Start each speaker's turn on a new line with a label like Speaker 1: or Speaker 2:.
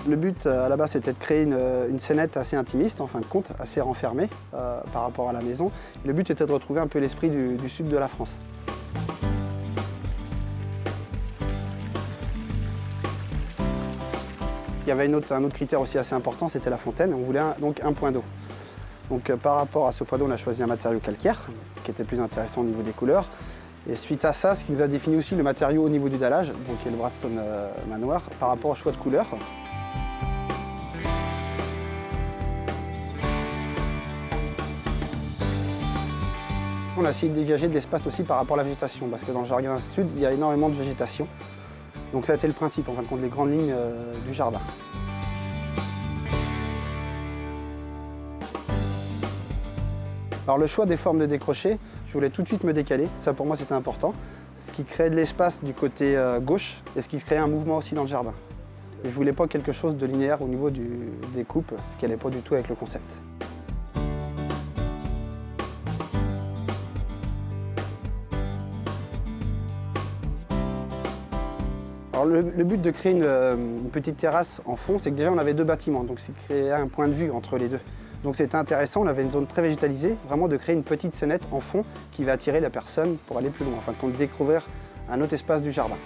Speaker 1: Le but à la base c'était de créer une scénette assez intimiste, en fin de compte, assez renfermée par rapport à la maison. Et le but était de retrouver un peu l'esprit du sud de la France. Il y avait un autre critère aussi assez important, c'était la fontaine. On voulait donc un point d'eau. Donc par rapport à ce point d'eau, on a choisi un matériau calcaire, qui était plus intéressant au niveau des couleurs. Et suite à ça, ce qui nous a défini aussi le matériau au niveau du dallage, donc qui est le Bradstone Manoir, par rapport au choix de couleurs. On a essayé de dégager de l'espace aussi par rapport à la végétation, parce que dans le jardin sud, il y a énormément de végétation. Donc ça a été le principe, en fin de compte, les grandes lignes du jardin. Alors le choix des formes de décroché, je voulais tout de suite me décaler, ça pour moi c'était important. Ce qui créait de l'espace du côté gauche et ce qui créait un mouvement aussi dans le jardin. Et je voulais pas quelque chose de linéaire au niveau des coupes, ce qui n'allait pas du tout avec le concept. Alors le but de créer une petite terrasse en fond, c'est que déjà on avait deux bâtiments, donc c'est créer un point de vue entre les deux. Donc c'était intéressant, on avait une zone très végétalisée, vraiment de créer une petite scénette en fond qui va attirer la personne pour aller plus loin, afin de découvrir un autre espace du jardin.